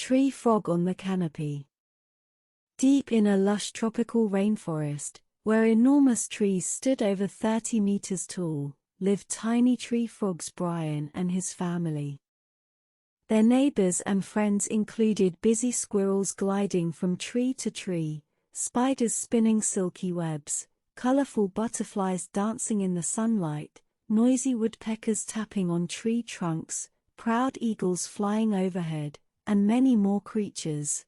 Tree frog on the canopy. Deep in a lush tropical rainforest, where enormous trees stood over 30 meters tall, lived tiny tree frogs Brian and his family. Their neighbors and friends included busy squirrels gliding from tree to tree, spiders spinning silky webs, colorful butterflies dancing in the sunlight, noisy woodpeckers tapping on tree trunks, proud eagles flying overhead, and many more creatures.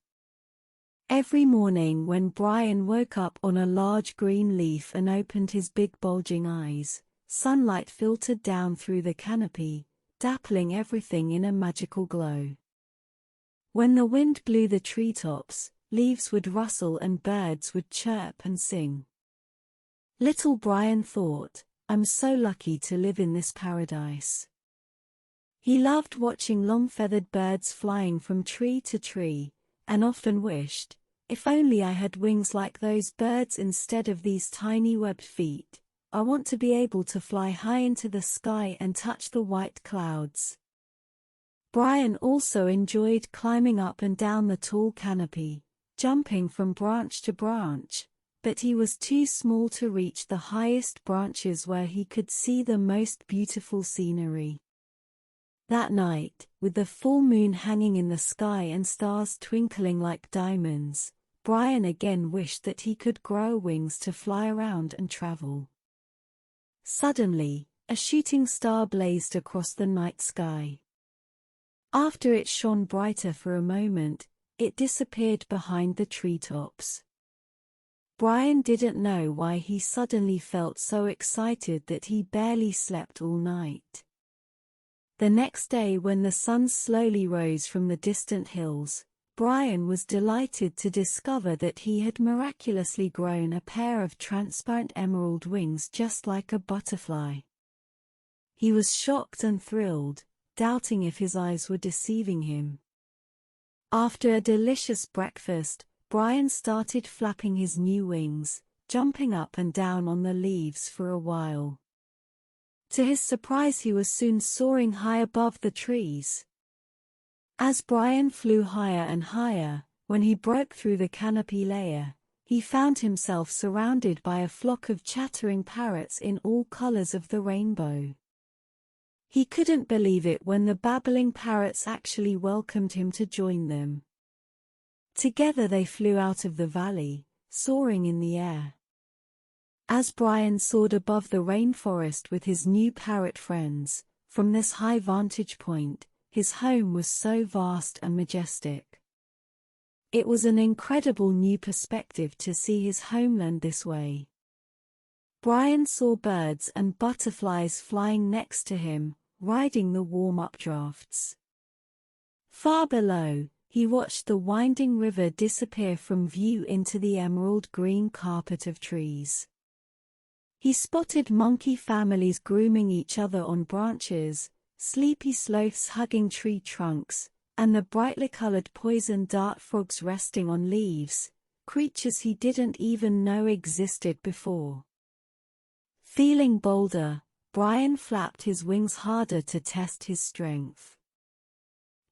Every morning when Brian woke up on a large green leaf and opened his big bulging eyes, sunlight filtered down through the canopy, dappling everything in a magical glow. When the wind blew the treetops, leaves would rustle and birds would chirp and sing. Little Brian thought, "I'm so lucky to live in this paradise." He loved watching long-feathered birds flying from tree to tree, and often wished, "If only I had wings like those birds instead of these tiny webbed feet. I want to be able to fly high into the sky and touch the white clouds." Brian also enjoyed climbing up and down the tall canopy, jumping from branch to branch, but he was too small to reach the highest branches where he could see the most beautiful scenery. That night, with the full moon hanging in the sky and stars twinkling like diamonds, Brian again wished that he could grow wings to fly around and travel. Suddenly, a shooting star blazed across the night sky. After it shone brighter for a moment, it disappeared behind the treetops. Brian didn't know why he suddenly felt so excited that he barely slept all night. The next day when the sun slowly rose from the distant hills, Brian was delighted to discover that he had miraculously grown a pair of transparent emerald wings just like a butterfly. He was shocked and thrilled, doubting if his eyes were deceiving him. After a delicious breakfast, Brian started flapping his new wings, jumping up and down on the leaves for a while. To his surprise, he was soon soaring high above the trees. As Brian flew higher and higher, when he broke through the canopy layer, he found himself surrounded by a flock of chattering parrots in all colors of the rainbow. He couldn't believe it when the babbling parrots actually welcomed him to join them. Together they flew out of the valley, soaring in the air. As Brian soared above the rainforest with his new parrot friends, from this high vantage point, his home was so vast and majestic. It was an incredible new perspective to see his homeland this way. Brian saw birds and butterflies flying next to him, riding the warm updrafts. Far below, he watched the winding river disappear from view into the emerald green carpet of trees. He spotted monkey families grooming each other on branches, sleepy sloths hugging tree trunks, and the brightly colored poison dart frogs resting on leaves, creatures he didn't even know existed before. Feeling bolder, Brian flapped his wings harder to test his strength.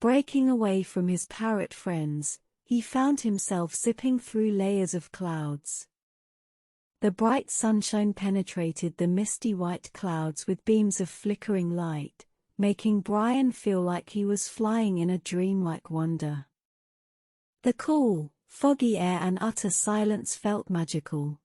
Breaking away from his parrot friends, he found himself zipping through layers of clouds. The bright sunshine penetrated the misty white clouds with beams of flickering light, making Brian feel like he was flying in a dreamlike wonder. The cool, foggy air and utter silence felt magical.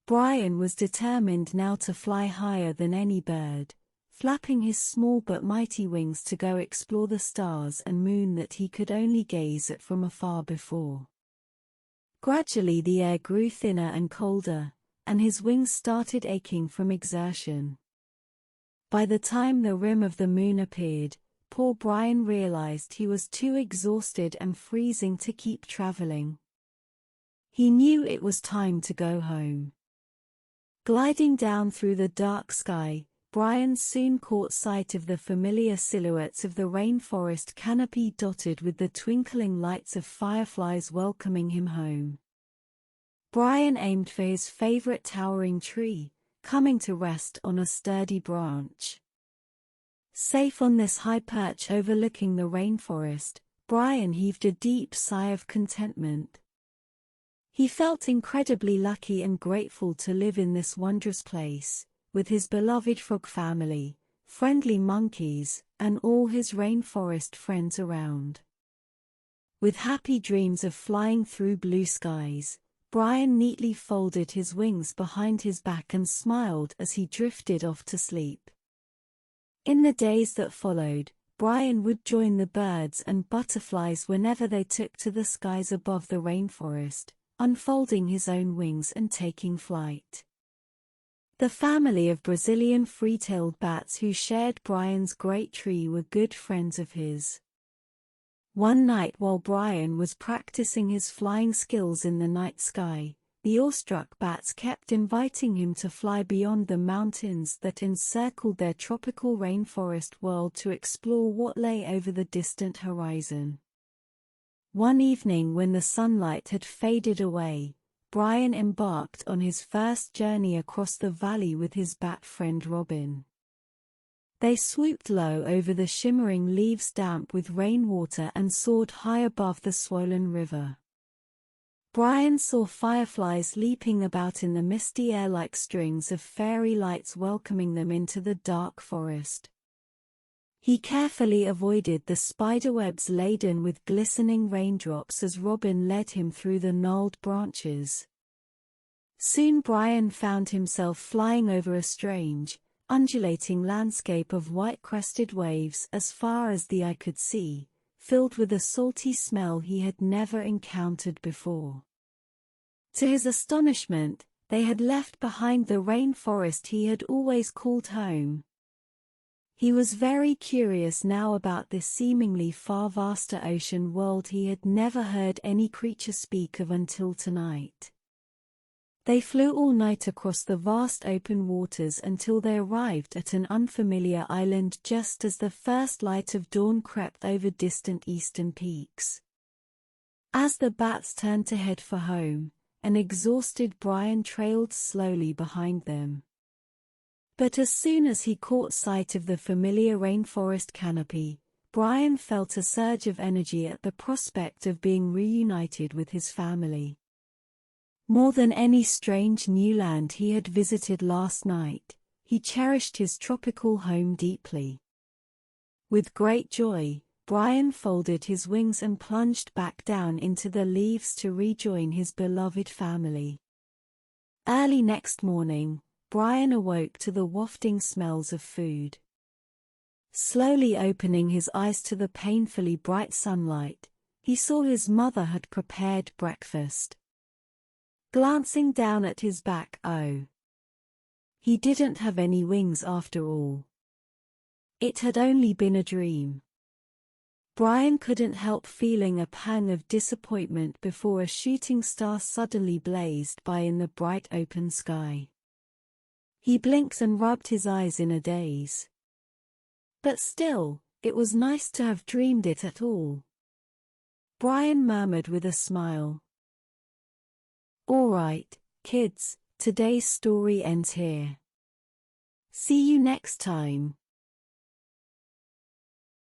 Brian was determined now to fly higher than any bird, flapping his small but mighty wings to go explore the stars and moon that he could only gaze at from afar before. Gradually the air grew thinner and colder, and his wings started aching from exertion. By the time the rim of the moon appeared, poor Brian realized he was too exhausted and freezing to keep traveling. He knew it was time to go home. Gliding down through the dark sky, Brian soon caught sight of the familiar silhouettes of the rainforest canopy dotted with the twinkling lights of fireflies welcoming him home. Brian aimed for his favorite towering tree, coming to rest on a sturdy branch. Safe on this high perch overlooking the rainforest, Brian heaved a deep sigh of contentment. He felt incredibly lucky and grateful to live in this wondrous place, with his beloved frog family, friendly monkeys, and all his rainforest friends around. With happy dreams of flying through blue skies, Brian neatly folded his wings behind his back and smiled as he drifted off to sleep. In the days that followed, Brian would join the birds and butterflies whenever they took to the skies above the rainforest, unfolding his own wings and taking flight. The family of Brazilian free-tailed bats who shared Brian's great tree were good friends of his. One night while Brian was practicing his flying skills in the night sky, the awestruck bats kept inviting him to fly beyond the mountains that encircled their tropical rainforest world to explore what lay over the distant horizon. One evening when the sunlight had faded away, Brian embarked on his first journey across the valley with his bat friend Robin. They swooped low over the shimmering leaves damp with rainwater and soared high above the swollen river. Brian saw fireflies leaping about in the misty air like strings of fairy lights welcoming them into the dark forest. He carefully avoided the spiderwebs laden with glistening raindrops as Robin led him through the gnarled branches. Soon Brian found himself flying over a strange, undulating landscape of white-crested waves as far as the eye could see, filled with a salty smell he had never encountered before. To his astonishment, they had left behind the rainforest he had always called home. He was very curious now about this seemingly far vaster ocean world he had never heard any creature speak of until tonight. They flew all night across the vast open waters until they arrived at an unfamiliar island just as the first light of dawn crept over distant eastern peaks. As the bats turned to head for home, an exhausted Brian trailed slowly behind them. But as soon as he caught sight of the familiar rainforest canopy, Brian felt a surge of energy at the prospect of being reunited with his family. More than any strange new land he had visited last night, he cherished his tropical home deeply. With great joy, Brian folded his wings and plunged back down into the leaves to rejoin his beloved family. Early next morning, Brian awoke to the wafting smells of food. Slowly opening his eyes to the painfully bright sunlight, he saw his mother had prepared breakfast. Glancing down at his back, he didn't have any wings after all. It had only been a dream. Brian couldn't help feeling a pang of disappointment before a shooting star suddenly blazed by in the bright open sky. He blinked and rubbed his eyes in a daze. But still, it was nice to have dreamed it at all. Brian murmured with a smile. All right, kids, today's story ends here. See you next time.